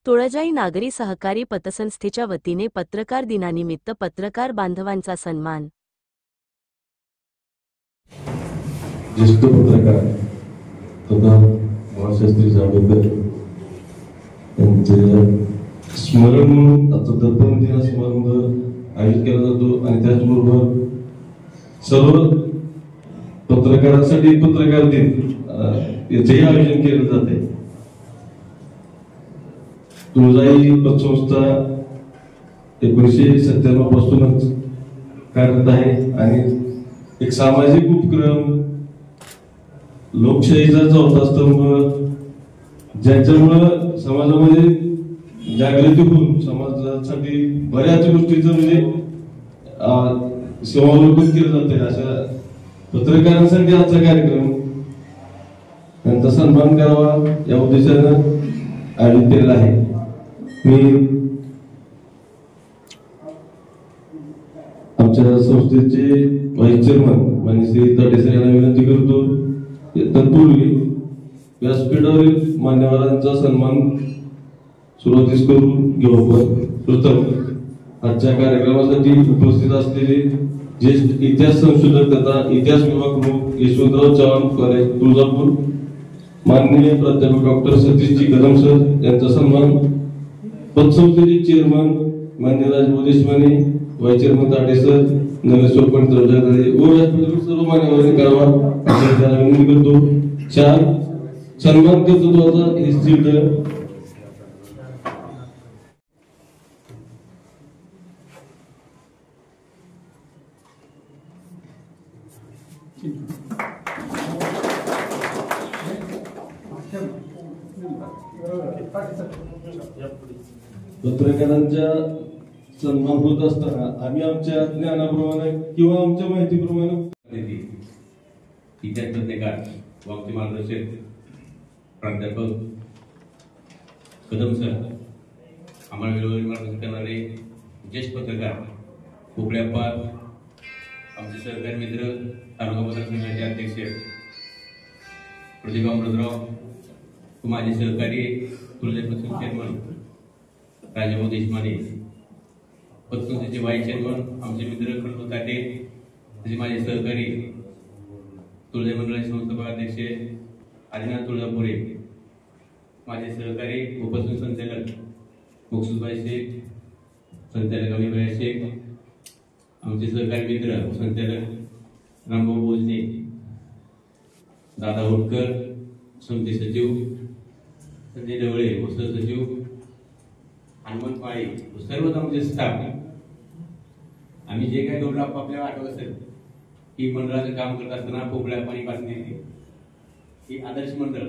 तुळजाई नागरी सहकारी पतसंस्थेच्या वतीने पत्रकार दिनानिमित्त पत्रकार बांधवांचा सन्मान। ज्येष्ठ पत्रकार तथा महाशास्त्री जांभेकर यांचे स्मरण म्हणून आजचा दर्पण दिन समारंभ आयोजित केला जातो आणि त्याचबरोबर सर्व पत्रकारांसाठी पत्रकार दिन याचेही आयोजन केले जाते। तुळजाई पतसंस्था 1997 पासूनच कार्यरत आहे आणि एक सामाजिक उपक्रम, लोकशाहीचा चौथा स्तंभ, ज्याच्यामुळे समाजामध्ये जागृती होऊन समाजासाठी बऱ्याच गोष्टीचं म्हणजे समालोकन केलं जाते। अशा पत्रकारांसाठी आजचा कार्यक्रम त्यांचा सन्मान करावा या उद्देशानं आयोजित केलेला आहे। मी आमच्या संस्थेचे व्हाईस चेअरमन माननीय श्री ताटे सर यांना विनंती करतो तत्पूर्वी व्यासपीठावरील मान्यवरांचा सन्मान सुरुवातीस करून घेऊ। प्रथम आजच्या कार्यक्रमासाठी उपस्थित असलेले ज्येष्ठ इतिहास संशोधक तथा इतिहास विभाग प्रमुख यशवंतराव चव्हाण कॉलेज तुळजापूर माननीय प्राध्यापक डॉक्टर सतीशजी कदम सर यांचा सन्मान, पतसंस्थेचे चेअरमन माननीय राजभाऊ देशमाने, व्हाईस चेअरमन ताटे सर, नगरसेवक पंडित रवजागळे व व्यासपीठावरील सर्व मान्यवरांनी करावा अशी त्यांना विनंती करतो। 4 सन्मान कर्तृत्वाचा इन्स्टिट्यूट पत्रकारांच्या सन्मान होत असताना आम्ही आमच्या ज्ञानाप्रमाणे किंवा आमच्या माहितीप्रमाणे इतिहास पत्रकार व आमचे मार्गदर्शक प्राध्यापक कदम सर, आम्हाला वेळोवेळी मार्गदर्शन करणारे ज्येष्ठ पत्रकार पोपळ्याप्पा, आमचे सहकारी मित्र तालुका पत्रकार संघाचे अध्यक्ष प्रदीप अमृतराव, माझे सहकारी तुळजाई पतसंस्था चेअरमन राजभाऊ देशमाने, पतसंस्थेचे व्हाईस चेअरमन आमचे मित्र खंडू ताटे, तसे माझे सहकारी तुळजाई मंडळाचे संस्थापक अध्यक्ष आदिनाथ तुळजापुरे, माझे सहकारी उपसंचालक संचालक मुक्सुदभाई शेख, संचालक अमितभाई शेख, आमचे सहकारी मित्र संचालक रामभाऊ भोजने, दादा होटकर, समिती सचिव संजय ढवळे, सचिव हनुमंत माळी, सर्वच आमचे स्टाफ। आम्ही जे काही घडलं आपल्याला आठवत असेल की मंडळाचं काम करत असताना पोपळ्या पाणी पासणी ही आदर्श मंडळ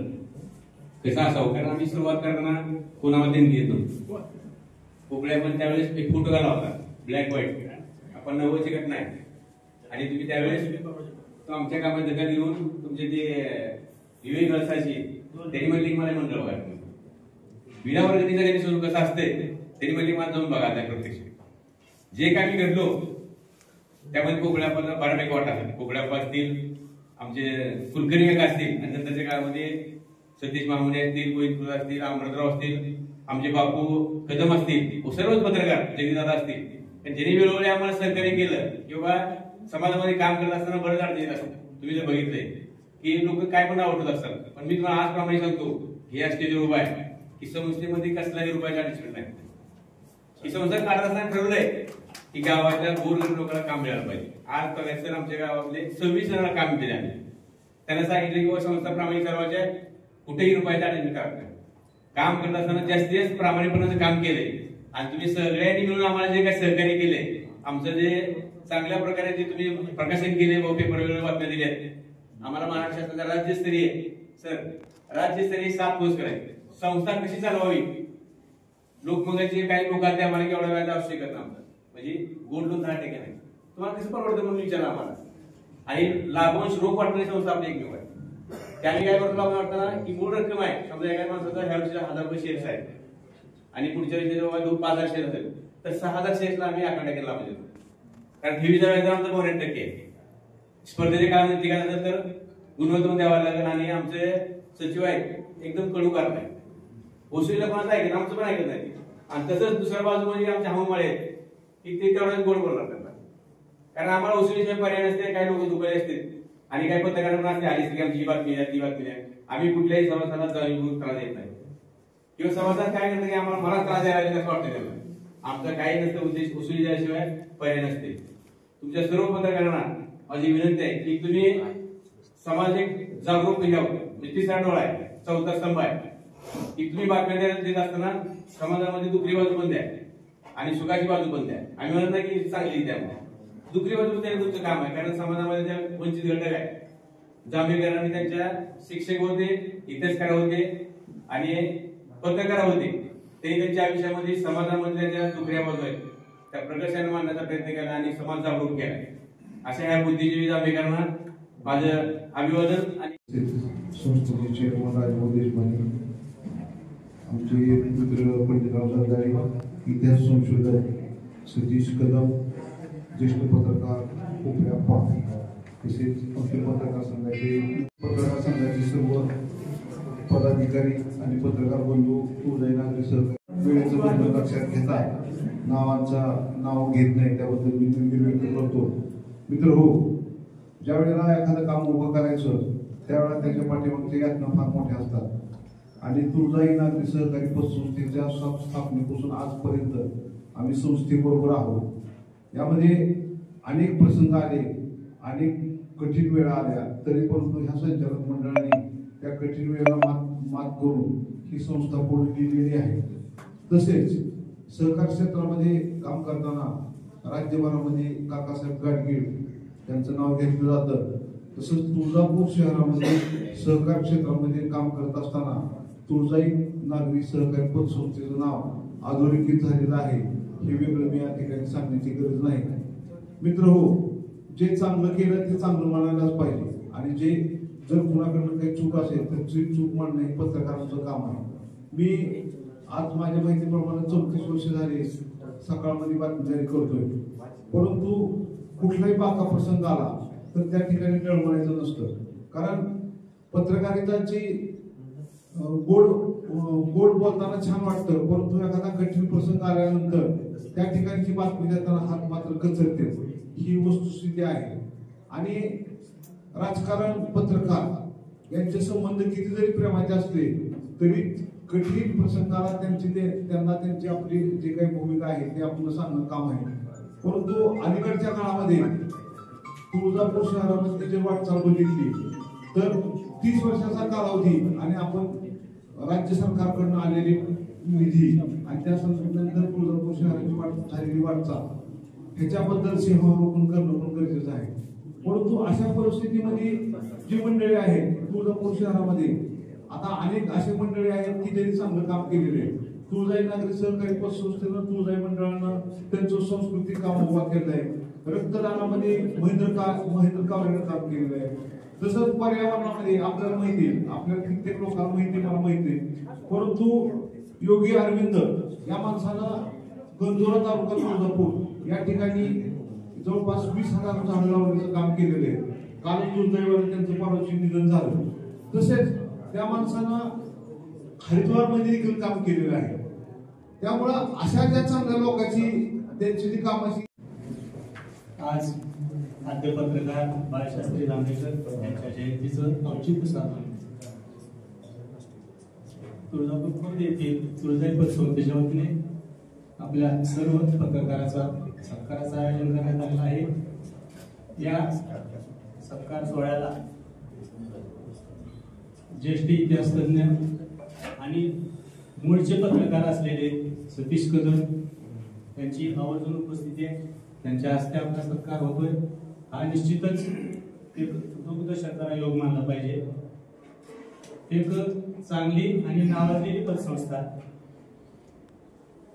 कसं असावं, कारण आम्ही सुरुवात करताना कोणाला देणगी येतो। पोपळ्या पण त्यावेळेस एक फोटो घाला होता ब्लॅक व्हाईट, आपण 90 ची घटना आहे आणि तुम्ही त्यावेळेस तो आमच्या कामात दखल घेऊन तुमचे ते विवेक रसाची त्यांनी म्हणले मला मंडळ बघा, विना वर्गणीचं त्यांनी स्वरूप कसं असते त्यांनी म्हणले मला जाऊन बघा त्या प्रत्यक्ष जे काय मी घडलो त्यामध्ये पोकळ्यापासून बऱ्यापैकी वाटा पोकळ्यापा असतील, आमचे कुलकर्णी काका असतील आणि नंतरच्या काळामध्ये सतीश मामुने असतील, गोविंद असतील, अमृतराव असतील, आमचे बापू कदम असतील, सर्वच पत्रकार जगदीदादा असतील, ज्यांनी वेळोवेळी आम्हाला सहकार्य केलं किंवा समाजामध्ये काम करत असताना बरंच अडचण येत असतं। तुम्ही जर बघितलंय की लोक काय पण आवडत असतात, पण मी तुम्हाला आज प्रमाणे सांगतो हे स्टेजवर उभा आहे की संस्थेमध्ये कसलाही रुपयाचा अडचण नाही। ही संस्था काढत असताना ठरवलंय की गावातल्या गोरगरीब लोकांना काम मिळालं पाहिजे। आज पर्यंत आमच्या गावातले 26 जणांना काम दिले आम्ही, त्यांना सांगितलं की संस्था प्रामाणिक सर्वांच्या कुठेही रुपयाचा अडचण करत नाही, काम करत असताना जास्तीत प्रामाणिकपणाचं काम केलंय आणि तुम्ही सगळ्यांनी मिळून आम्हाला जे काही सहकार्य केले, आमचं जे चांगल्या प्रकारे जे तुम्ही प्रकाशन केले व पेपरवर बातम्या दिल्या, आम्हाला महाराष्ट्र शासनाचा राज्यस्तरीय राज्यस्तरीय 7 पुरस्कार आहेत। संस्था कशी चालवावी, लोकमंगलचे काही लोक आम्हाला केवढा वेळाचा आवश्यकता नव्हता, म्हणजे गोल्ड लोन 10% नाही, तुम्हाला कसं परवडतं म्हणून विचारा आम्हाला, आणि लाभांश रोख वाटणारी संस्था आपली एकमेव आहे। त्याने काय करतो आपण वाटताना की मूळ रक्कम आहे, समजा एका माणसाचा ह्या वर्षी 1000 रुपये शेअर्स आहे आणि पुढच्या वर्षी जेव्हा 5000 शेअर असेल तर 6000 शेअर्सला आम्ही 11% लाभ देतो, कारण ठेवीचा व्याज आमचा 92% आहे। स्पर्धेच्या काळामध्ये निघाला तर गुणवत्ता द्यावा लागेल आणि आमचे सचिव आहेत एकदम कडू कारभार, वसुलीला कोणाचं ऐकत, आमचं पण ऐकत नाही. आणि तसंच दुसऱ्या बाजू म्हणजे आमच्या हवामाळे आहेत की ते तेवढ्याच गोड बोलणार त्यांना, कारण आम्हाला वसुलीशिवाय पर्याय नसते. काही लोक दुबळे असते आणि काही पत्रकार पण असते, आली की आमची ही बातमी आहे ती बातमी आहे. आम्ही कुठल्याही सभासदाला जाणीवपूर्वक त्रास देत नाही किंवा सभासद काय करतं की आम्हाला मला त्रास द्यायला असं वाटतं त्यांना. आमचा काही नसतं उद्देश वसुली द्याशिवाय पर्याय नसते. तुमच्या सर्व पत्रकारांना माझी विनंती आहे की तुम्ही समाज एक जागरूक घ्यावं. तिसरा डोळा आहे, चौथा स्तंभ आहे की तुम्ही बातम्या देत असताना समाजामध्ये दुसरी बाजू पण द्या आणि सुखाची बाजू पण द्या. आम्ही म्हणत नाही की चांगली द्या, दुसरी बाजू देणं तुमचं काम आहे. कारण समाजामध्ये ज्या वंचित घटक आहे, जांभेकरांनी त्यांच्या शिक्षक होते, इतिहासकार होते आणि पत्रकार होते, ते त्यांच्या आयुष्यामध्ये समाजामधल्या ज्या दुसऱ्या बाजू आहेत त्या प्रकर्षाने मांडण्याचा प्रयत्न केला आणि समाज जागरूक केला. अशा ह्या बुद्धिजीवी जांभेकरांना माझं अभिवादन. आणि संस्थेचे चेअरमन राजभाऊ देशपांडे, आमचे मित्र पंडितराव सरदारे, इतिहास संशोधक सतीश कदम, ज्येष्ठ पत्रकार कोपऱ्याप्पा, तसेच अखिल पत्रकार संघाचे सर्व पदाधिकारी आणि पत्रकार बंधू, तुळजाई नागरी सहकारी, वेळेचं बंधन लक्षात घेता नाव घेत नाही त्याबद्दल मी व्यक्त करतो. मित्र हो, ज्या वेळेला एखादं काम उभं करायचं त्यावेळेला त्याच्या पाठीमागचे यातना फार मोठ्या असतात आणि तुळजाई नागरी सहकारी पतसंस्थेच्या स्थापनेपासून आजपर्यंत आम्ही संस्थेबरोबर आहोत. यामध्ये अनेक प्रसंग आले, अनेक कठीण वेळा आल्या, तरी परंतु ह्या संचालक मंडळाने त्या कठीण वेळेला मात करून ही संस्था पुढे गेलेली आहे. तसेच सहकार क्षेत्रामध्ये काम करताना राज्यभरामध्ये काकासाहेब गाडगीळ त्यांचं नाव घेतलं जातं. तसंच तुळजापूर शहरामध्ये सहकार क्षेत्रामध्ये काम करत असताना तुळजाई नागरी सहकारी पतसंस्थेचं नाव अधोरेखित झालेलं आहे. हे वेगळं मी या ठिकाणी सांगण्याची गरज नाही. मित्र हो, जे चांगलं केलं ते चांगलं म्हणायलाच पाहिजे आणि जे जर कुणाकडनं काही चूक असेल तर चूक मांडणं हे पत्रकारांचं काम आहे. मी आज माझ्या माहितीप्रमाणे 34 वर्ष झाली सकाळमध्ये बातमीदारी करतोय, परंतु कुठलाही बाका प्रसंग आला तर त्या ठिकाणी टळमळायचं नसतं. कारण पत्रकारिताची गोड बोलताना छान वाटतं, परंतु एखादा कठीण प्रसंग आल्यानंतर त्या ठिकाणची बातमी देताना हात मात्र कचरते. ही वस्तुस्थिती आहे. आणि राजकारण पत्रकार यांचे संबंध किती जरी प्रेमाचे असले तरी कठीण प्रसंगाला त्यांना त्यांची आपली जे काही भूमिका आहे ते आपलं सांगणं काम आहे. परंतु अलीकडच्या काळामध्ये तुळजापूर शहरामध्ये जर वाटचाल बघितली तर 30 वर्षाचा कालावधी आणि आपण राज्य सरकारकडून आलेली निधी आणि त्या नंतर तुळजापूर शहराची झालेली वाटचाल ह्याच्याबद्दल सेवारोपण करणं पण गरजेचं आहे. परंतु अशा परिस्थितीमध्ये जी मंडळी आहेत तुळजापूर शहरामध्ये, आता अनेक असे मंडळी आहेत की ज्यांनी चांगलं काम केलेले आहे. तुळजाई नागरी सहकारी पतसंस्थेनं तुळजाई मंडळानं त्यांचं सांस्कृतिक काम उभा केलं आहे. रक्तदानामध्ये महेंद्र कावरेनं काम केलेलं आहे. तसंच पर्यावरणामध्ये आपल्याला माहिती आहे, आपल्या कित्येक लोकांना माहिती, मला माहिती आहे, परंतु योगी अरविंद या माणसानं गंजोरा तालुका तुळजापूर या ठिकाणी जवळपास 20,000 झाडं लावण्याचं काम केलेलं आहे. काल दुर्दैवाने त्यांचं परवाची निधन झालं. तसेच त्या माणसानं हरिद्वारमध्ये देखील काम केलेलं आहे. त्यामुळं अशा ज्या चांगल्या लोकांची त्यांची जी कामाची आज आद्य पत्रकार बाळशास्त्री जांभेकर यांच्या जयंतीचं औचित्य साधून तुळजापूर खुर्द येथील तुळजाई पतसंस्थेच्या वतीने आपल्या सर्व पत्रकाराचा सत्काराचं आयोजन करण्यात आलेलं आहे. या सत्कार सोहळ्याला ज्येष्ठ इतिहास तज्ञ आणि मूळचे पत्रकार असलेले सतीश कदम यांची आवर्जून उपस्थिती आहे. त्यांच्या हस्ते आपला सत्कार होतोय. हा निश्चितच एक दुग्धशताला योग मानला पाहिजे. एक चांगली आणि नावाजलेली पतसंस्था.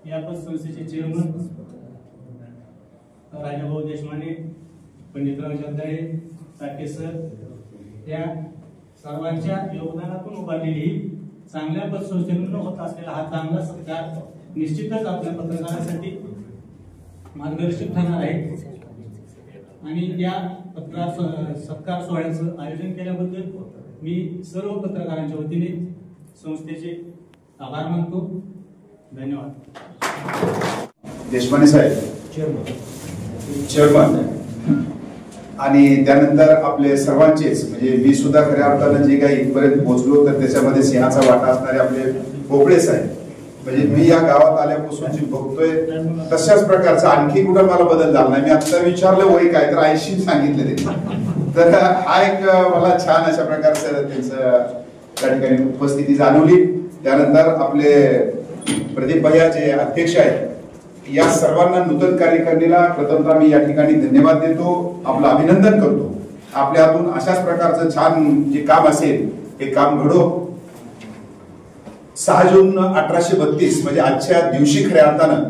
या पतसंस्थेचे चेअरमन राजाभाऊ देशपांडे, पंडितराव सरदारे, साठे सर या सर्वांच्या योगदानातून उभारलेली चांगल्या पतसंस्थेतून होत असलेला हा चांगला सत्कार निश्चितच आपल्या पत्रकारासाठी मार्गदर्शक ठरणार आहे. आणि या सत्कार सोहळ्याचं आयोजन केल्याबद्दल मी सर्व पत्रकारांच्या वतीने संस्थेचे आभार मानतो. धन्यवाद. देशपांडे साहेब चेअरमन आणि त्यानंतर आपले सर्वांचेच म्हणजे मी सुद्धा खऱ्या अर्थानं जे काही इथपर्यंत पोहोचलो तर त्याच्यामध्ये सिंहाचा वाटा असणारे आपले पोपळे साहेब, म्हणजे मी या गावात आल्यापासून जे बघतोय तशाच प्रकारचा आणखी कुठं मला बदल झाला नाही. मी आता विचारलं वय काय तर 80 सांगितलं ते. तर हा एक मला छान अशा प्रकारचं त्यांचं त्या ठिकाणी उपस्थिती जाणवली. त्यानंतर आपले प्रदीप भैया जे अध्यक्ष आहेत, या सर्वांना नूतन कार्यकारिणीला प्रथमतः मी या ठिकाणी धन्यवाद देतो, आपलं अभिनंदन करतो. आपल्या हातून अशाच प्रकारचं छान जे काम असेल हे काम घडो. 6 जून 1832 म्हणजे आजच्या दिवशी खऱ्या अर्थानं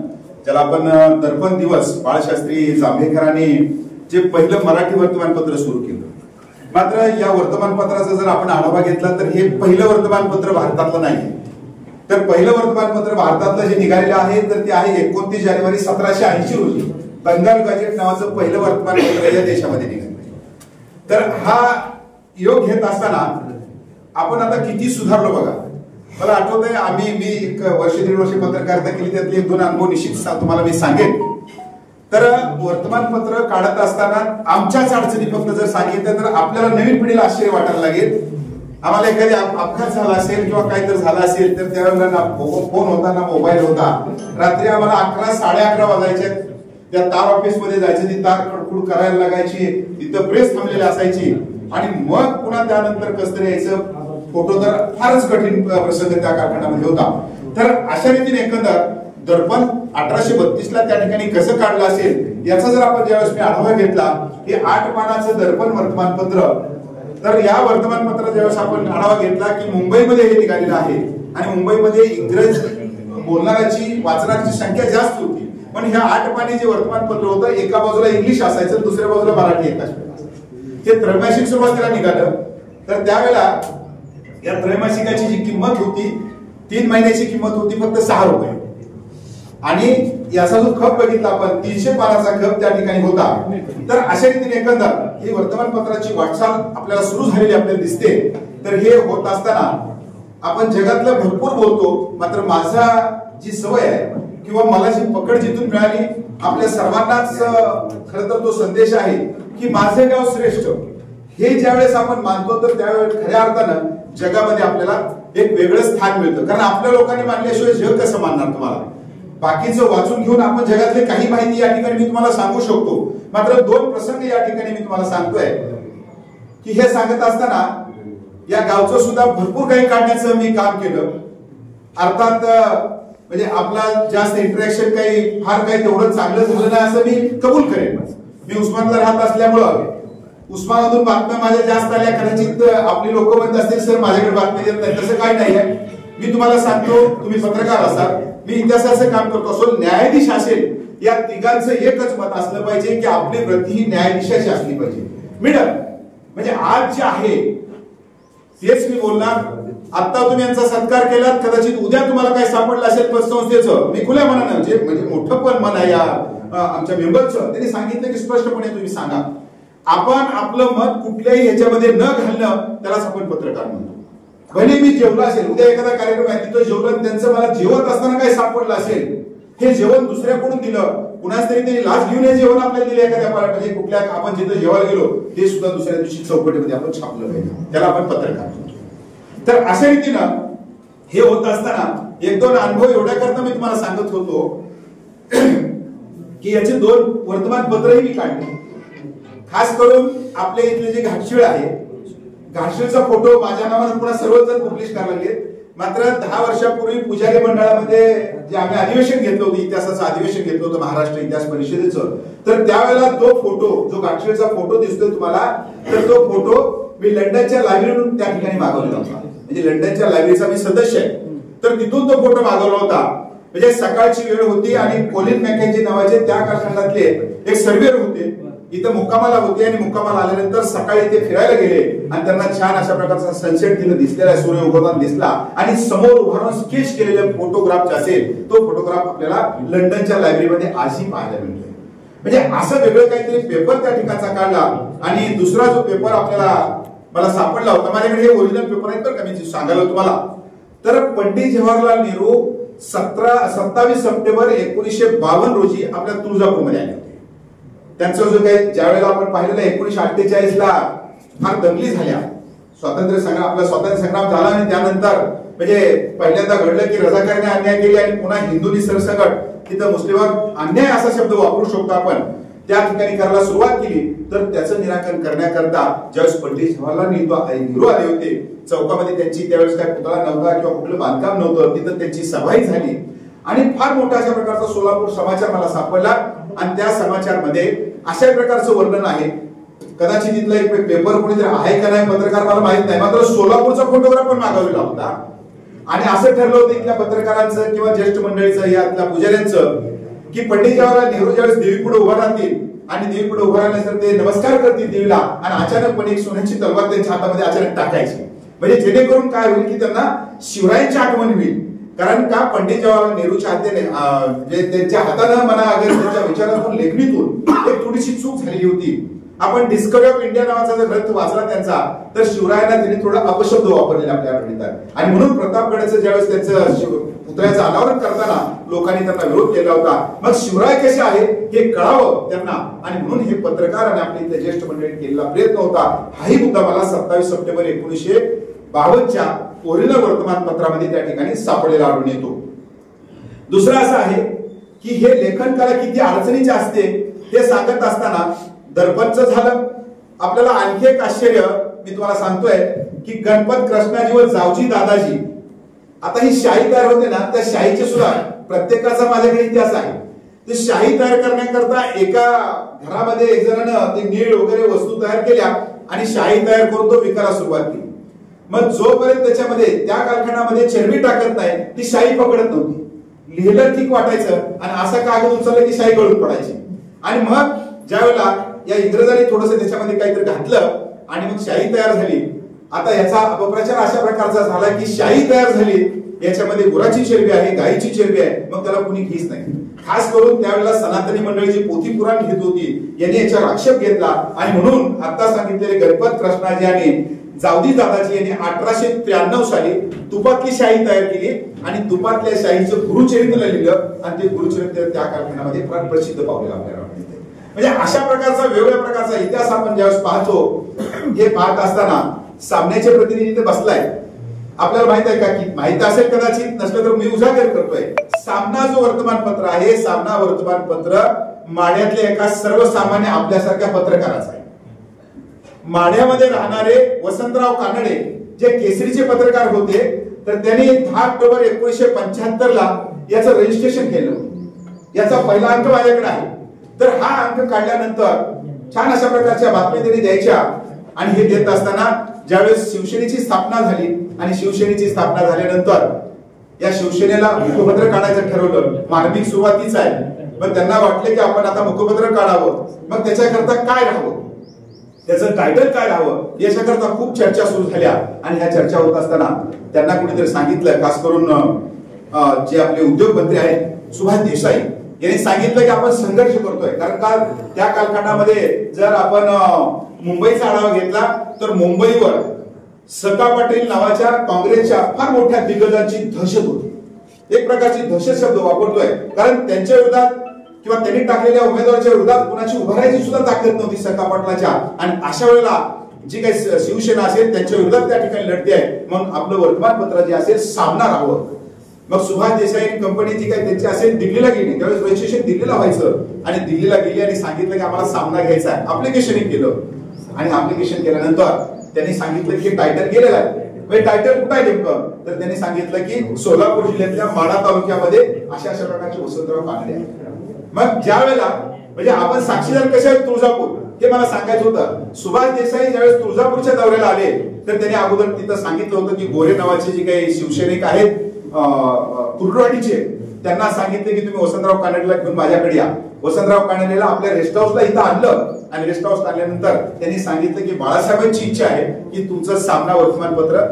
ज्याला आपण दर्पण दिवस बाळशास्त्री जांभेकरांनी जे पहिलं मराठी वर्तमानपत्र सुरू केलं. मात्र या वर्तमानपत्राचा जर आपण आढावा घेतला तर हे पहिलं वर्तमानपत्र भारतातलं नाही. तर पहिलं वर्तमानपत्र भारतातलं जे निघालेलं आहे तर ते आहे 29 जानेवारी 1780 रोजी बंगाल गजेट नावाचं पहिलं वर्तमानपत्र या देशामध्ये निघालं. तर हा योग घेत असताना आपण आता किती सुधारलो बघा. मला आठवतंय मी एक वर्ष 1.5 वर्ष पत्रकारिता केली, त्यातले 1-2 अनुभव निश्चित तुम्हाला मी सांगेन. तर वर्तमानपत्र काढत असताना आमच्याच अडचणी फक्त जर सांगितलं तर आपल्याला नवीन पिढीला आश्चर्य वाटायला लागेल. आम्हाला एखादी अपघात झाला असेल किंवा काहीतरी झाला असेल तर त्यावेळेला ना फोन होता ना मोबाईल होता. रात्री आम्हाला 11, 11:30 वाजायचे. त्या तार ऑफिस मध्ये जायचं, ती तार खडखुड करायला लागायची, तिथं प्रेस थांबलेली असायची आणि मग पुन्हा त्यानंतर कसं तरी यायचं. फोटो तर फारच कठीण प्रसंग त्या कारखान्यामध्ये होता. तर अशा रीतीने एकंदर दर्पण 1832 ला त्या ठिकाणी कसं काढलं असेल याचा जर आपण ज्यावेळेस मी आढावा घेतला, हे 8 पानाचं दर्पण वर्तमानपत्र. तर या वर्तमानपत्राचा ज्यावेळेस आपण आढावा घेतला की मुंबईमध्ये हे निघालेलं आहे आणि मुंबईमध्ये इंग्रजी बोलणाऱ्याची वाचनाची संख्या जास्त होती. पण ह्या 8 पानी जे वर्तमानपत्र होतं एका बाजूला इंग्लिश असायचं, दुसऱ्या बाजूला मराठी एकाच. हे त्रैमासिक सुरुवातीला निघालं. तर त्यावेळेला या त्रैमासिकाची जी किंमत होती 3 महिन्याची किंमत होती फक्त 6 रुपये आणि याचा जो खप बघितला आपण 300 पानाचा खप त्या ठिकाणी होता. तर अशा रीतीने एकंदर ही वर्तमानपत्राची वाटचाल आपल्याला सुरू झालेली आपल्याला दिसते. तर हे होत असताना आपण जगातलं भरपूर बोलतो, मात्र माझा जी सवय आहे किंवा मला जी पकड जिथून मिळाली आपल्या सर्वांनाच खरं तर तो संदेश आहे की माझे गाव श्रेष्ठ. हे ज्यावेळेस आपण मानतो तर त्यावेळेस खऱ्या अर्थानं जगामध्ये आपल्याला एक वेगळं स्थान मिळतं. कारण आपल्या लोकांनी मानल्याशिवाय जग कसं मानणार तुम्हाला. बाकीचं वाचून घेऊन आपण जगातली काही माहिती या ठिकाणी मी तुम्हाला सांगू शकतो. मात्र 2 प्रसंग या ठिकाणी मी तुम्हाला सांगतोय की हे सांगत असताना या गावचं सुद्धा भरपूर काही काढण्याचं मी काम केलं. अर्थात म्हणजे आपला जास्त इंटरॅक्शन काही फार काही तेवढं चांगलं झालं नाही असं मी कबूल करेन. मी उस्मानाला राहत असल्यामुळं उस्मानातून बातम्या माझ्या जास्त आल्या. कदाचित आपली लोक म्हणत असतील सर माझ्याकडे बातम्या येत नाही, तसं काही नाही आहे. मी तुम्हाला सांगतो, तुम्ही पत्रकार असाल, मी इतिहासाचं काम करतो असो, न्यायाधीश असेल, या तिघांचं एकच मत असलं पाहिजे की आपली वृत्ती ही न्यायाधीशाची असली पाहिजे. मिळत म्हणजे आज जे आहे तेच मी बोलणार. आता तुम्ही यांचा सत्कार केलात, कदाचित उद्या तुम्हाला काय सापडलं असेल पतसंस्थेचं, मी खुल्या मनानं जे म्हणजे मोठं पण मन आहे या आमच्या मेंबरचं, त्यांनी सांगितलं की स्पष्टपणे तुम्ही सांगा. आपण आपलं मत कुठल्याही ह्याच्यामध्ये न घालणं त्यालाच आपण पत्रकार म्हणतो. भले मी जेवलो असेल, उद्या एखादा कार्यक्रम आहे तिथं जेवलं, त्यांचं मला जेवत असताना काही सापडलं असेल, हे जेवण दुसऱ्याकडून दिलं, कुणाच तरी त्यांनी लाच घेऊन हे जेवण आपल्याला दिले एखाद्या म्हणजे कुठल्या आपण जिथं जेवायला गेलो ते सुद्धा दुसऱ्या दिवशी चौकटीमध्ये आपण छापलं पाहिजे, त्याला आपण पत्रकार म्हणतो. तर अशा रीतीनं हे होत असताना 1-2 अनुभव एवढ्या करता मी तुम्हाला सांगत होतो की याचे 2 वर्तमानपत्रही मी काढले. खास करून आपल्या इथले जे घाटशिळ आहे, घाटशिळचा फोटो माझ्या नावाने पुन्हा सर्वच जण पब्लिश करायला लागले. मात्र 10 वर्षापूर्वी पुजारी मंडळामध्ये जे आम्ही अधिवेशन घेतलं होतं, इतिहासाचं अधिवेशन घेतलं होतं महाराष्ट्र इतिहास परिषदेचं, तर त्यावेळेला तो फोटो जो घाटशिळचा फोटो दिसतोय तुम्हाला, तर तो फोटो मी लंडनच्या लायब्ररीतून त्या ठिकाणी मागवलेला होता. म्हणजे लंडनच्या लायब्ररीचा मी सदस्य आहे, तर तिथून तो फोटो मागवला होता. म्हणजे सकाळची वेळ होती आणि कोलिन मॅकेंजी नावाचे त्या कालखंडातले एक सर्वेअर होते, इथं मुक्कामाला होते आणि मुक्कामाला आल्यानंतर सकाळी ते फिरायला गेले आणि त्यांना छान अशा प्रकारचा सनसेट तिथं दिसलेला, सूर्य उगवताना दिसला आणि समोर उभारून स्केच केलेले फोटोग्राफ जे असेल तो फोटोग्राफ आपल्याला लंडनच्या लायब्ररीमध्ये आजही पाहायला मिळतोय. म्हणजे असं वेगळं काहीतरी पेपर त्या ठिकाणचा काढला. आणि दुसरा जो पेपर आपल्याला मला सापडला होता, माझ्याकडे हे ओरिजिनल पेपर आहेत बरं का, मी सांगायला तुम्हाला, तर पंडित जवाहरलाल नेहरू 27 सप्टेंबर 1952 रोजी आपल्या तुळजापूरमध्ये आले होते. त्यांचं जो काही ज्यावेळेला आपण पाहिलेलं 1948 ला फार दंगली झाल्या, आपला स्वातंत्र्य संग्राम झाला आणि त्यानंतर म्हणजे पहिल्यांदा घडलं की रझाकारने अन्याय केले आणि पुन्हा हिंदूंनी सरसकट तिथं मुस्लिमांवर अन्याय असा शब्द वापरू शकतो आपण त्या ठिकाणी करायला सुरुवात केली. तर त्याचं निराकरण करण्याकरता ज्यावेळेस पंडित जवाहरलाल नेहरू आले होते, चौकामध्ये त्यांची त्यावेळेस काय पुतळा नव्हता किंवा कुठलं बांधकाम नव्हतं, तिथं त्यांची सभाही झाली आणि फार मोठा अशा प्रकारचा सोलापूर समाचार मला सापडला आणि त्या समाचारमध्ये अशा प्रकारचं वर्णन आहे. कदाचित तिथला एक पेपर कोणीतरी आहे का नाही पत्रकार मला माहित नाही, मात्र सोलापूरचा फोटोग्राफ पण मागवलेला होता आणि असं ठरलं होतं इथल्या पत्रकारांचं किंवा ज्येष्ठ मंडळीचं या पुजाऱ्यांचं की पंडित जवाहरलाल नेहरू ज्यावेळेस देवीपुढे उभा राहतील आणि देवीपुढे उभा राहिल्यानंतर ते नमस्कार करतील देवीला आणि अचानकपणे एक सोन्याची तलवार त्यांच्या हातामध्ये अचानक टाकायची, म्हणजे जेणेकरून काय होईल की त्यांना शिवरायांची आठवण होईल. कारण का पंडित जवाहरलाल नेहरूच्या हाताने त्यांच्या हातानं म्हणा अगर त्यांच्या विचारातून लेखणीतून एक थोडीशी चूक झालेली होती. आपण डिस्कवरी ऑफ इंडिया नावाचा जर ग्रंथ वाचला त्यांचा तर शिवरायांना त्यांनी थोडा अपशब्द वापरलेला आपल्या गणितात आणि म्हणून प्रतापगडाचं ज्यावेळेस त्यांचं पुतळ्याचं अनावरण करताना लोकांनी त्यांना विरोध केला होता. मग शिवराय कसे आहे हे कळावं त्यांना आणि म्हणून हे पत्रकार आणि आपले ज्येष्ठ मंडळी केलेला प्रयत्न होता. हाही मुद्दा मला 27 सप्टेंबर 1952च्या ओरिजिनल वर्तमानपत्रामध्ये त्या ठिकाणी सापडलेला आढळून येतो. दुसरं असं आहे की हे लेखन कला किती अडचणीचे असते हे सांगत असताना दर्पणचं झालं. आपल्याला आणखी एक आश्चर्य मी तुम्हाला सांगतोय की गणपत कृष्णाजी व जावजी दादाजी, आता ही शाही तयार होते ना, त्या शाहीचे सुद्धा प्रत्येकाचा माझ्याकडे इतिहास आहे. ते शाही तयार करण्याकरता एका घरामध्ये एक जणांना ते नीळ वगैरे वस्तू तयार केल्या आणि शाही तयार करून तो विकायला सुरुवात केली. मग जोपर्यंत त्याच्यामध्ये त्या कारखान्यामध्ये चरबी टाकत नाही ती शाही पकडत नव्हती. लिहिलं ठीक वाटायचं आणि असा कागद उचलला की शाही गळून पडायची. आणि मग ज्यावेळेला या इंग्रजांनी थोडंसं त्याच्यामध्ये काहीतरी घातलं आणि मग शाही तयार झाली. आता याचा अपप्रचार अशा प्रकारचा झाला की शाही तयार झाली, याच्यामध्ये गुराची चरबी आहे, गायीची चरबी आहे, मग त्याला कुणी घेत नाही. खास करून त्यावेळेला सनातनी मंडळी जी पोथी पुराण घेत होती यांनी याच्यावर आक्षेप घेतला आणि म्हणून आता सांगितलेले गणपत कृष्णाजी आणि जावजी दादाजी यांनी 1893 साली तुपातली शाही तयार केली आणि तुपातल्या शाहीचं गुरुचरित्र लिहिलं आणि ते गुरुचरित्र त्या कारखान्यामध्ये फार प्रसिद्ध पावलेलं आपल्याला मिळते. म्हणजे अशा प्रकारचा वेगवेगळ्या प्रकारचा इतिहास आपण ज्यावेळेस पाहतो, हे पाहत असताना सामन्याचे प्रतिनिधी इथे बसलाय. आपल्याला माहित आहे का की माहित असेल कदाचित, नसलं तर मी उजागर करतोय. सामना जो वर्तमानपत्र आहे, सामना वर्तमानपत्र माढ्यातल्या एका सर्वसामान्य आपल्यासारख्या पत्रकाराचा आहे. माढ्यामध्ये राहणारे वसंतराव कानडे जे केसरीचे पत्रकार होते, तर त्यांनी 10 ऑक्टोबर 1975 ला याचं रजिस्ट्रेशन केलं. याचा पहिला अंक माझ्याकडे आहे. तर हा अंक काढल्यानंतर छान अशा प्रकारच्या बातम्या त्यांनी द्यायच्या आणि हे देत असताना ज्यावेळेस शिवसेनेची स्थापना झाली आणि शिवसेनेची स्थापना झाल्यानंतर या शिवसेनेला मुखपत्र काढायचं ठरवलं. मार्मिक सुरुवातीच आहे. मग त्यांना वाटलं की आपण आता मुखपत्र काढावं, मग त्याच्याकरता काय राहावं, त्याचं टायटल काय राहावं, याच्याकरता खूप चर्चा सुरू झाल्या. आणि ह्या चर्चा होत असताना त्यांना कुणीतरी सांगितलं, खास करून जे आपले उद्योगमंत्री आहेत सुभाष देसाई यांनी सांगितलं की आपण संघर्ष करतोय. कारण का त्या कालखंडामध्ये जर आपण मुंबईचा आढावा घेतला तर मुंबईवर सत्ता पाटील नावाच्या काँग्रेसच्या फार मोठ्या दिग्गजांची दहशत होती. एक प्रकारची दहशत शब्द वापरतोय, कारण त्यांच्या विरोधात किंवा त्यांनी टाकलेल्या उमेदवाराच्या विरोधात कुणाची उभारायची सुद्धा ताकद नव्हती सत्ता पाटलाच्या. आणि अशा वेळेला जी काही शिवसेना असेल त्यांच्या विरोधात त्या ठिकाणी लढते आहे. मग आपलं वर्तमानपत्र जे असेल सामना राहावं. मग सुभाष देसाई कंपनी जी काही त्यांची असेल दिल्लीला गेली, त्यावेळेस रजिस्ट्रेशन दिल्लीला व्हायचं आणि दिल्लीला गेली आणि सांगितलं की आम्हाला सामना घ्यायचा आहे. अप्लिकेशन केलं आणि अप्लिकेशन केल्यानंतर त्यांनी सांगितलं की टायटल गेलेलं आहे. टायटल कुठं आहे नेमकं, तर त्यांनी सांगितलं की सोलापूर जिल्ह्यातल्या माढा तालुक्यामध्ये अशा अशा प्रकारचे वसंतराव कानडे आहेत. मग ज्या वेळेला म्हणजे आपण साक्षीदार कसे आहेत तुळजापूर हे मला सांगायचं होतं. सुभाष देसाई ज्यावेळेस तुळजापूरच्या दौऱ्याला आले तर त्यांनी अगोदर तिथं सांगितलं होतं की गोरे नावाचे जे काही शिवसैनिक आहेत कुर्डवाडीचे, त्यांना सांगितले की तुम्ही वसंतराव कानडेला घेऊन माझ्याकडे या. वसंतराव कानडेला आपल्या रेस्ट हाऊसला इथं आणलं आणि रेस्ट हाऊस आणल्यानंतर त्यांनी सांगितलं की बाळासाहेबांची इच्छा आहे की तुमचं सामना वर्तमानपत्र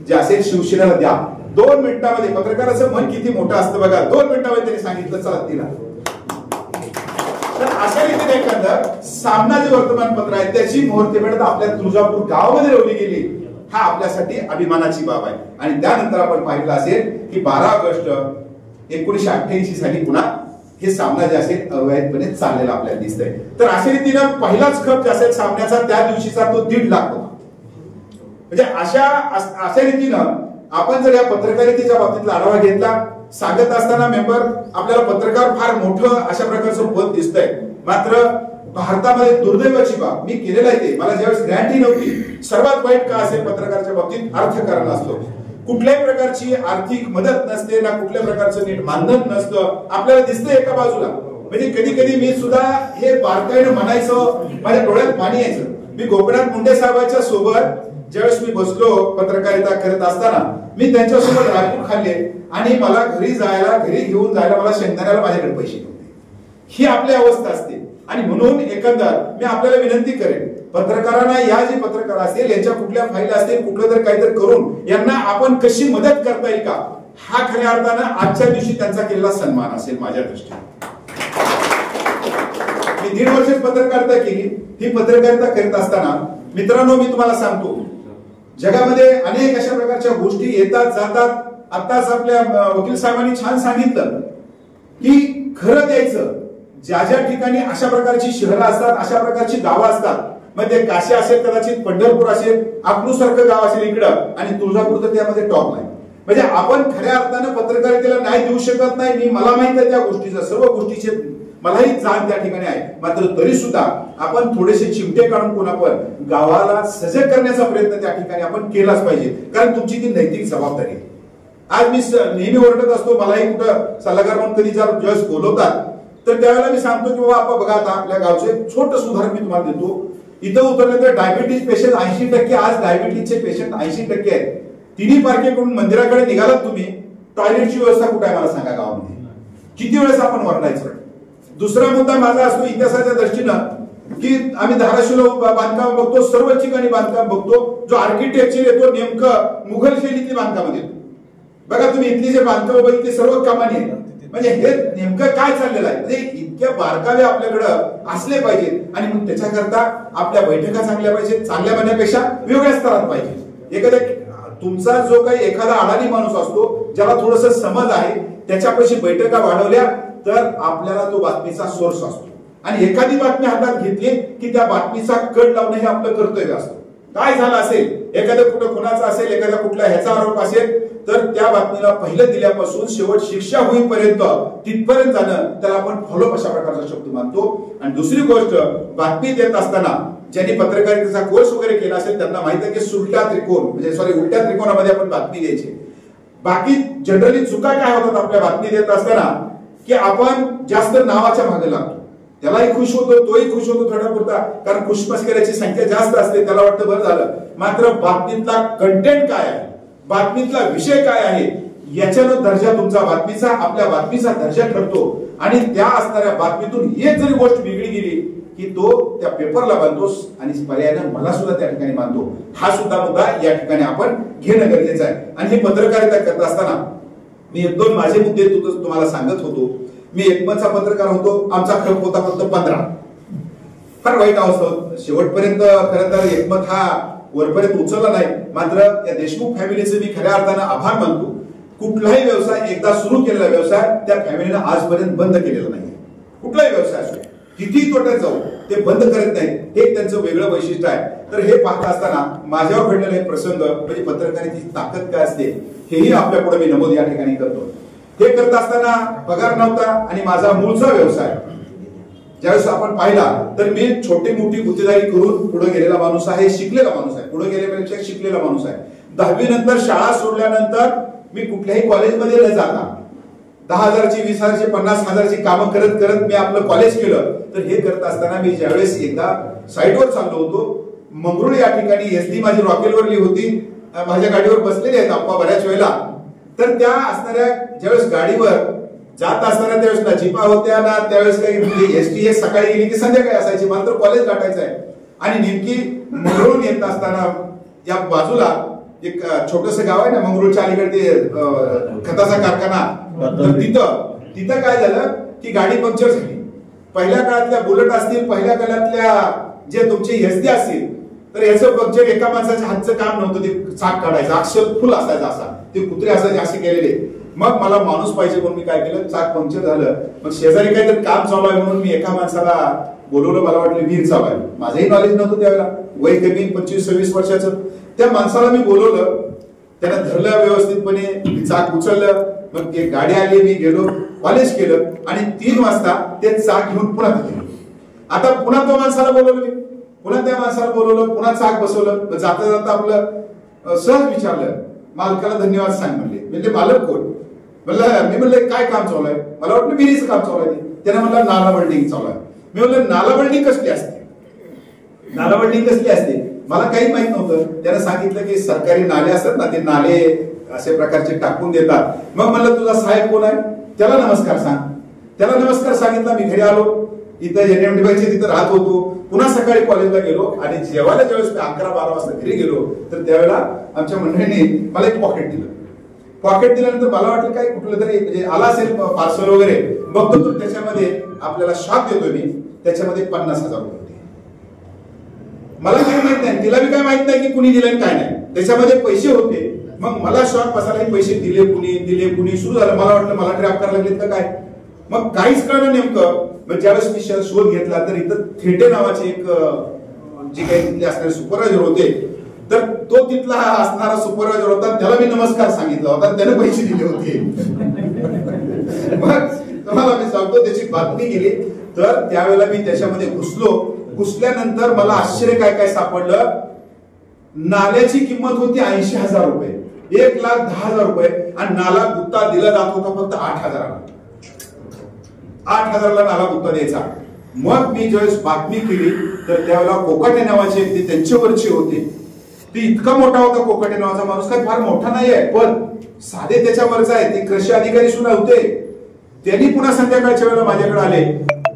जे असेल शिवसेनेला द्या. 2 मिनिटांमध्ये, पत्रकाराचं मन किती मोठं असतं बघा, 2 मिनिटांमध्ये त्यांनी सांगितलं चला तिला. तर अशा रीतीने एखादं सामना जे वर्तमानपत्र आहे त्याची मुहूर्तमेढ आपल्या तुळजापूर गावामध्ये लावली गेली. हा आपल्यासाठी अभिमानाची बाब आहे. आणि त्यानंतर आपण पाहिलं असेल की 12 ऑगस्ट 1988 साली पुन्हा हे सामना जे असेल अवैधपणे चाललेला आपल्याला दिसतंय. तर अशा रीतीनं पहिलाच खप जे असेल सामन्याचा त्या दिवशीचा तो 1.5 लाख होता. म्हणजे अशा रीतीनं आपण जर या पत्रकारितेच्या बाबतीतला आढावा घेतला, सांगत असताना मेंबर आपल्याला पत्रकार फार मोठं अशा प्रकारचं पद दिसतंय. मात्र भारतामध्ये दुर्दैवाची बाब, मी केलेलं आहे ते, मला ज्यावेळेस ग्रँटी नव्हती, सर्वात वाईट का असेल पत्रकाराच्या बाबतीत अर्थकारण असतो. कुठल्याही प्रकारची आर्थिक मदत नसते ना, कुठल्या प्रकारचं नीट मानधन नसतं. आपल्याला दिसतंय एका बाजूला, म्हणजे कधी कधी मी सुद्धा हे बारकाईनं म्हणायचं, माझ्या डोळ्यात पाणी यायचं. मी गोपीनाथ मुंडे साहेबांच्या सोबत ज्यावेळेस मी बसलो पत्रकारिता करत असताना, मी त्यांच्यासोबत राजूर खाल्ले आणि मला घरी घेऊन जायला मला शेंगदाण्याला माझ्याकडे पैसे नव्हते. ही आपली अवस्था असते. आणि म्हणून एकंदर मी आपल्याला विनंती करेन, पत्रकारांना, या जे पत्रकार असतील यांच्या कुठल्या फाईल असतील, कुठलं तर काहीतरी करून यांना आपण कशी मदत करता येईल का, हा खऱ्या अर्थानं आजच्या दिवशी त्यांचा केलेला सन्मान असेल माझ्या दृष्टीने. मी 1.5 वर्ष पत्रकारिता केली. ही पत्रकारिता करत असताना मित्रांनो, मी तुम्हाला सांगतो, जगामध्ये अनेक अशा प्रकारच्या गोष्टी येतात जातात. आताच आपल्या वकील साहेबांनी छान सांगितलं की खरं द्यायचं. ज्या ज्या ठिकाणी अशा प्रकारची शहरं असतात, अशा प्रकारची गावं असतात, मग ते काशी असेल, कदाचित पंढरपूर असेल, अकलूज सारखं गाव असेल इकडं, आणि तुळजापूर तर त्यामध्ये टॉप नाही. म्हणजे आपण खऱ्या अर्थानं पत्रकारितेला न्याय देऊ शकत नाही. मला माहित आहे त्या गोष्टीचं, सर्व गोष्टीचे मलाही जाण त्या ठिकाणी आहे. मात्र तरी सुद्धा आपण थोडेसे चिमटे काढून कोण आपण गावाला सजग करण्याचा प्रयत्न त्या ठिकाणी आपण केलाच पाहिजे, कारण तुमची ती नैतिक जबाबदारी आहे. आज मी नेहमी ओरडत असतो, मलाही कुठं सल्लागार म्हणून कधी जर जज बोलवतात तर त्यावेळेला मी सांगतो की बाबा आपण बघा, आता आपल्या गावचे छोटं उदाहरण मी तुम्हाला देतो. इथं उतरल्यानंतर डायबिटीज पेशंट 80%, आज डायबिटीजचे पेशंट 80% आहेत. तिन्ही पारखेकडून मंदिराकडे निघालात तुम्ही, टॉयलेटची व्यवस्था कुठे आहे मला सांगा गावामध्ये? किती वेळेस आपण वरडायचं? दुसरा मुद्दा माझा असतो इतिहासाच्या दृष्टीनं की आम्ही धाराशिवला बांधकाम बघतो, सर्व ठिकाणी बांधकाम बघतो. जो आर्किटेक्चर येतो नेमकं मुघल शैलीतली बांधकाम येतो. बघा तुम्ही इथली जे बांधकाम बघितली सर्व कामाने आहेत. म्हणजे हे नेमकं काय चाललेलं आहे? म्हणजे इतक्या बारकावे आपल्याकडं असले पाहिजेत. आणि मग त्याच्याकरता आपल्या बैठका चांगल्या पाहिजेत, चांगल्या म्हणण्यापेक्षा वेगळ्या स्तरात पाहिजे. एखाद्या तुमचा जो काही एखादा अडाणी माणूस असतो, ज्याला थोडस समज आहे, त्याच्यापाशी बैठका वाढवल्या तर आपल्याला तो बातमीचा सोर्स असतो. आणि एखादी बातमी हातात घेतली की त्या बातमीचा कट लावणं हे आपलं कर्तव्य असतं. काय झालं असेल, एखाद्या कुठं खुनाचा असेल, एखाद्या कुठल्या ह्याचा आरोप असेल, तर त्या बातमीला पहिलं दिल्यापासून शेवट शिक्षा होईपर्यंत तिथपर्यंत जाणं, त्याला आपण फॉलो अशा प्रकारचा शब्द मानतो. आणि दुसरी गोष्ट, बातमी देत असताना ज्यांनी पत्रकारितेचा कोर्स वगैरे केला असेल त्यांना माहित आहे की उलट्या त्रिकोणामध्ये आपण बातमी द्यायची. बाकी जनरली चुका काय होतात आपल्या बातमी देत असताना की आपण जास्त नावाच्या मागे लागतो. त्यालाही खुश होतो, तोही खुश होतो थोडा पुरता, कारण खुशमस्कराची संख्या जास्त असते, त्याला वाटतं बरं झालं. मात्र बातमीतला कंटेंट काय आहे, बातमीतला विषय काय आहे, याच्यानं दर्जा तुमचा बातमीचा, आपल्या बातमीचा दर्जा ठरतो. आणि त्या असणाऱ्या बातमीतून एक जरी गोष्ट वेगळी गेली की तो त्या पेपरला बांधतोस आणि पर्यायानं मला सुद्धा त्या ठिकाणी बांधतो. हा सुद्धा मुद्दा या ठिकाणी आपण घेणं गरजेचं आहे. आणि हे पत्रकारिता करत असताना मी 1-2 माझे मुद्दे तुम्हाला सांगत होतो. मी एकमतचा पत्रकार होतो, आमचा खप होता फक्त 15. फार वाईट अवस्था होती शेवटपर्यंत. खरं तर एकमत हा वरपर्यंत उचलला नाही. मात्र या देशमुख फॅमिलीचे मी खऱ्या अर्थानं आभार मानतो. कुठलाही व्यवसाय, एकदा सुरू केलेला व्यवसाय त्या फॅमिलीनं आजपर्यंत बंद केलेला नाही. कुठलाही व्यवसाय असो, कितीही तोट्यात जाऊ, ते बंद करत नाही. हे त्यांचं वेगळं वैशिष्ट्य आहे. तर हे पाहत असताना माझ्यावर घडलेला हे प्रसंग म्हणजे पत्रकारितेची ताकद काय असते हेही आपल्या पुढे मी नमूद या ठिकाणी करतो. हे करत असताना पगार नव्हता आणि माझा मूळचा व्यवसाय ज्यावेळेस आपण पाहिला तर मी छोटी मोठी गुत्तेदारी करून पुढे गेलेला माणूस आहे, शिकलेला माणूस आहे, पुढे गेल्यापेक्षा शिकलेला माणूस आहे. 10वी नंतर शाळा सोडल्यानंतर मी कुठल्याही कॉलेजमध्ये न जाता 10,000ची, 20,000ची, 50,000ची कामं करत करत मी आपलं कॉलेज केलं. तर हे करत असताना मी ज्यावेळेस एकदा साईटवर चाललो होतो, मंगरुळ या ठिकाणी एसटी माझी रॉकेलवरली होती, माझ्या गाडीवर बसलेले आहेत आप्पा बऱ्याच वेळेला. तर त्या असणाऱ्या ज्यावेळेस गाडीवर जात असताना त्यावेळेस ना जिपा होत्या ना त्यावेळेस काही एसटी एक सकाळी गेली की संध्याकाळी असायची, मात्र कॉलेज गाठायचं आहे. आणि नेमकी मंगरुळून येत असताना या बाजूला एक छोटस गाव आहे ना मंगरुळच्या अलीकडे ते खताचा कारखाना, तर तिथं काय झालं की गाडी पंक्चर झाली. पहिल्या काळातल्या बुलेट असतील, पहिल्या काळातल्या जे तुमचे एसटी असतील, तर याचं पंक्चर एका माणसाच्या हातचं काम नव्हतं, ते चाक काढायचं, अक्षर फुल असायचा असा, ते कुत्रे असायचे असे केलेले. मग मला माणूस पाहिजे म्हणून मी काय केलं, चाक पंक्चर झालं, मग शेजारी काहीतरी काम चालू आहे म्हणून मी एका माणसाला बोलवलं. मला वाटलं विहीर चालू आहे, माझंही नॉलेज नव्हतं त्यावेळेला, वय कमी 25-26 वर्षाचं. त्या माणसाला मी बोलवलं, त्यानं धरलं व्यवस्थितपणे, चाक उचललं, मग एक गाडी आली, मी गेलो, कॉलेज केलं आणि 3 वाजता ते चाक घेऊन पुन्हा गेलो. आता पुन्हा तो माणसाला बोलवलं मी, पुन्हा त्या माणसाला बोलवलं, पुन्हा चाक बसवलं. जाता जाता आपलं सहज विचारलं, मालकाला धन्यवाद सांग म्हणले मालक कोण? म्हणलं मी म्हणलं काय काम चालू आहे? मला वाटलं विहिरीचं काम चालू आहे. त्याने म्हणलं नाला बिल्डिंग चालू आहे. मी म्हणलं नाला बिल्डिंग कसली असते? नाला बिल्डिंग कसली असते मला काही माहित नव्हतं. त्याने सांगितलं की सरकारी नाले असतात ना, ते नाले अशा प्रकारचे टाकून देतात. मग म्हणलं तुझा साहेब कोण आहे? त्याला नमस्कार सांग. त्याला नमस्कार सांगितला. मी घरी आलो, इथं एनएमडीबाईच्या तिथं राहत होतो. पुन्हा सकाळी कॉलेजला गेलो आणि जेवायला ज्यावेळेस 11-12 वाजता घरी गेलो तर त्यावेळेला आमच्या मंडळीने मला एक पॉकेट दिलं. पॉकेट दिल्यानंतर मला वाटलं काय कुठलं तरी म्हणजे आला असेल पार्सल वगैरे. बघतो तर त्याच्यामध्ये आपल्याला शॉक देतोय मी, त्याच्यामध्ये 50,000 रुपये होते. मला काही माहित नाही, तिला बी काय माहित नाही की कुणी दिलं काय नाही, त्याच्यामध्ये पैसे होते. मग मला शॉक बसायला, हे पैसे दिले कुणी सुरू झालं. मला वाटलं मला ट्रॅप करायला लागलेत का काय, मग काहीच कळलं नेमकं. मग ज्यावेळेस मी शोध घेतला तर इथं थेटे नावाचे एक जे काही तिथले असणारे सुपरवायझर होते, तर तो तिथला असणारा सुपरवायझर होता, त्याला मी नमस्कार सांगितला होता, त्याने पैसे दिले होते. मग तुम्हाला मी सांगतो त्याची बातमी केली. तर त्यावेळेला मी त्याच्यामध्ये घुसल्यानंतर मला आश्चर्य काय सापडलं. नाल्याची किंमत होती 80,000 रुपये, 1,10,000 रुपये, आणि नाला गुत्ता दिला जात होता फक्त 8,000ला. 8,000ला नाला गुत्ता द्यायचा. मग मी ज्यावेळेस बातमी केली तर त्यावेळेला कोकाटे नावाचे ते त्यांच्यावरचे होते. ते इतका मोठा होता कोकाटे नावाचा माणूस, काही फार मोठा नाही आहे पण साधे त्याच्यावरचा आहे. ते कृषी अधिकारी सुद्धा होते. त्यांनी पुन्हा संध्याकाळच्या वेळेला माझ्याकडे आले.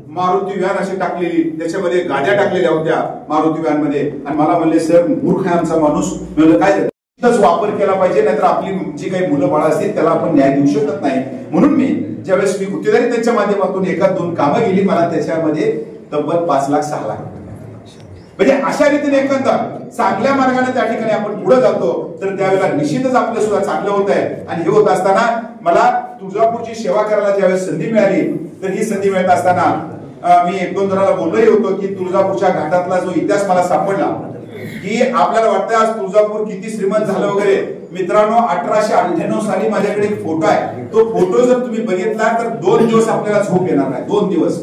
मारुती व्हॅन अशी टाकलेली, त्याच्यामध्ये गाड्या टाकलेल्या होत्या मारुती व्हॅन मध्ये, आणि मला म्हणले सर मूर्ख आहे आमचा माणूस. म्हणलं काय वापर केला पाहिजे, नाहीतर आपली जी काही मुलं बाळ असतील त्याला आपण न्याय देऊ शकत नाही. म्हणून मी ज्यावेळेस मी गुत्तेदारी त्यांच्या माध्यमातून 1-2 कामं गेली, मला त्याच्यामध्ये तब्बल 5,00,000-6 लाख म्हणजे अशा रीतीने एकंदर चांगल्या मार्गाने त्या ठिकाणी आपण पुढे जातो. तर त्यावेळेला निश्चितच आपलं सुद्धा चांगलं होत आहे. आणि हे होत असताना मला तुळजापूरची सेवा करायला ज्यावेळेस संधी मिळाली, तर ही संधी मिळत असताना मी 1-2 जणांना बोललोही होतो की तुळजापूरच्या घाटातला जो इतिहास मला सापडला, की आपल्याला वाटतं आज तुळजापूर किती श्रीमंत झालं वगैरे. मित्रांनो 1898 साली माझ्याकडे एक फोटो आहे. तो फोटो जर तुम्ही बघितला तर 2 दिवस आपल्याला झोप येणार नाही. 2 दिवस.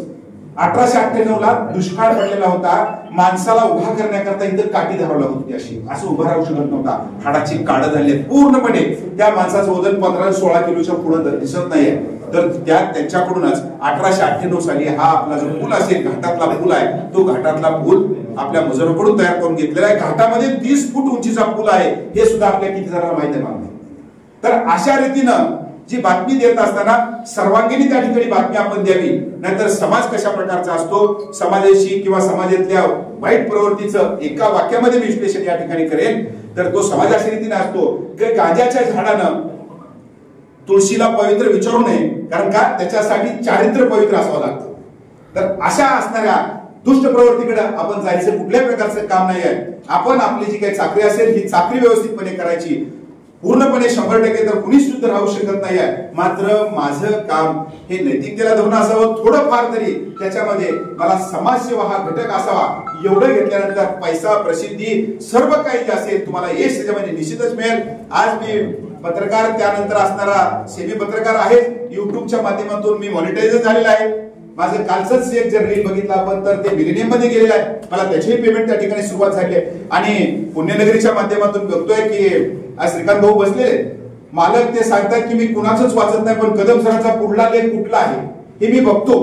1898ला दुष्काळ पडलेला होता. माणसाला उभा करण्याकरता इथं काठी धरावं लागत होती, अशी असं उभा राहू शकत नव्हता. हाडाची काढ झाली पूर्णपणे. त्या माणसाचं वजन 15-16 किलोच्या पुढे दिसत नाहीये. तर त्यांच्याकडूनच 1898 साली हा आपला जो पूल असेल, घाटातला पूल आहे, तो घाटातला पूल आपल्या मजुरांकडून तयार करून घेतलेला आहे. घाटामध्ये 30 फूट उंचीचा पूल आहे, हे सुद्धा आपल्या किती जणांना माहिती आहे. तर अशा रीतीनं जी बातमी देत असताना सर्वांगीण त्या ठिकाणी बातमी आपण द्यावी, नाहीतर समाज कशा प्रकारचा असतो, समाजाशी किंवा समाजातल्या वाईट प्रवृत्तीचं एका वाक्यामध्ये विश्लेषण या ठिकाणी करेल. तर तो समाज अशा रीतीने असतो की गांजाच्या झाडानं तुळशीला पवित्र विचारू नये, कारण का त्याच्यासाठी चारित्र्य पवित्र असावं लागतं. तर अशा असणाऱ्या दुष्ट प्रवृत्तीकडे आपण जायचं कुठल्याही प्रकारचं काम नाही आहे. आपण आपली जी काही चाकरी असेल ही चाकरी व्यवस्थितपणे करायची. पूर्णपणे 100% तर कुणीच सुद्धा राहू शकत नाही आहे. मात्र माझं काम हे नैतिकतेला धरून असावं, थोडंफार तरी त्याच्यामध्ये मला समाजसेवा हा घटक असावा. एवढं घेतल्यानंतर पैसा, प्रसिद्धी, सर्व काही जे असेल तुम्हाला यश त्याच्यामध्ये निश्चितच मिळेल. आज मी पत्रकार, त्यानंतर असणारा सेमी पत्रकार आहे. युट्यूबच्या माध्यमातून मी मॉनिटायझर झालेला आहे. माझं कालच एक जर रील बघितला आपण तर ते मिलेनियम मध्ये गेलेलं आहे. मला त्याचीही पेमेंट त्या ठिकाणी सुरुवात झाली आहे. आणि पुण्यनगरीच्या माध्यमातून बघतोय की आज श्रीकांत भाऊ बसलेले मालक ते सांगतात की मी कुणाचंच वाचत नाही, पण कदम सरांचा पुढला लेख कुठला आहे हे मी बघतो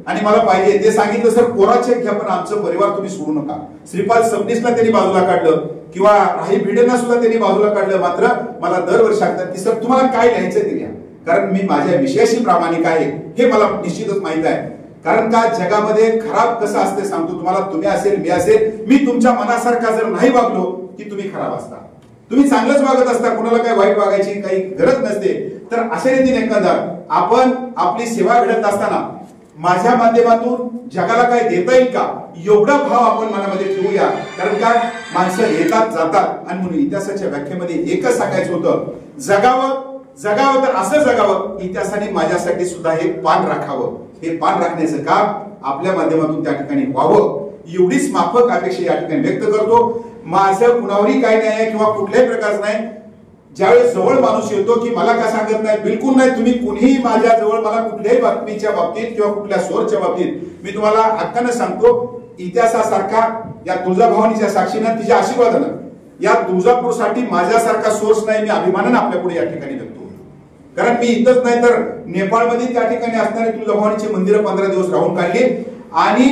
आणि मला पाहिजे. ते सांगितलं सर कोरा चेक घ्या, पण आमचं परिवार तुम्ही सोडू नका. श्रीपाद सबनीसला त्यांनी बाजूला काढलं किंवा राही भिडेंना सुद्धा त्यांनी बाजूला काढलं. मात्र मला दरवर्षी सांगतात की सर तुम्हाला काय लिहायचं ते लिहा, कारण मी माझ्या विषयाशी प्रामाणिक आहे हे मला निश्चितच माहित आहे. कारण का जगामध्ये खराब कसं असते सांगतो तुम्हाला. तुम्ही असेल, मी असेल, मी तुमच्या मनासारखा जर नाही वागलो की तुम्ही खराब असता. तुम्ही चांगलंच वागत असता, कुणाला काही वाईट वागायची काही गरज नसते. तर अशा रीतीने एकंदर आपण आपली सेवा घडत असताना माझ्या माध्यमातून जगाला काय देता येईल का, एवढा भाव आपण मनामध्ये ठेवूया. कारण का माणसं येतात जातात आणि म्हणून इतिहासाच्या व्याख्येमध्ये एकच सांगायचं होतं, जगावं तर असं जगावं इतिहासाने माझ्यासाठी सुद्धा हे पान राखावं. हे पान राखण्याचं काम आपल्या माध्यमातून त्या ठिकाणी व्हावं एवढीच माफक अपेक्षा या ठिकाणी व्यक्त करतो. माझं कुणावरही काही नाही आहे किंवा कुठल्याही प्रकारचं नाही. ज्यावेळेस जवळ माणूस येतो की मला का सांगत नाही, बिलकुल नाही. तुम्ही कुणीही माझ्या जवळ मला कुठल्याही बातमीच्या बाबतीत किंवा कुठल्या सोर्सच्या बाबतीत मी तुम्हाला हक्कानं सांगतो, इतिहासासारखा या तुळजाभवानीच्या साक्षीनं तिच्या आशीर्वादानं या तुळजापूरसाठी माझ्यासारखा सोर्स नाही. मी अभिमानानं आपल्या पुढे या ठिकाणी व्यक्त होतो. कारण मी इथंच नाही तर नेपाळमध्ये त्या ठिकाणी असणारे तुळजाभवानीचे मंदिरं 15 दिवस राहून काढली आणि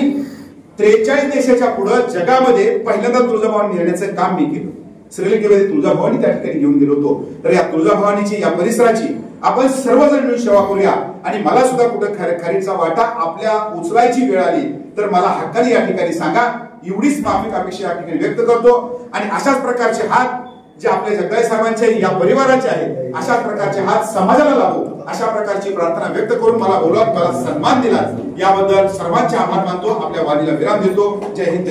43 देशाच्या पुढे जगामध्ये पहिल्यांदा तुळजाभवानी नेण्याचं काम मी केलं. श्रीलंकेमध्ये तुळजाभवानी त्या ठिकाणी घेऊन गेलो होतो. तर या तुळजाभवानीची या परिसराची आपण सर्वजण मिळून सेवा करूया आणि मला सुद्धा कुठं खरीचा वाटा आपल्या उचलायची वेळ आली तर मला हक्काने या ठिकाणी सांगा. एवढीच माफिक अपेक्षा या ठिकाणी व्यक्त करतो आणि अशाच प्रकारचे हात जे आपल्या जगदाळे साहेबांचे या परिवाराचे आहे अशाच प्रकारचे हात समाजाला लावू अशा प्रकारची प्रार्थना व्यक्त करून मला बोलवत मला सन्मान दिला याबद्दल सर्वांचे आभार मानतो. आपल्या वाणीला विराम देतो. जय हिंद.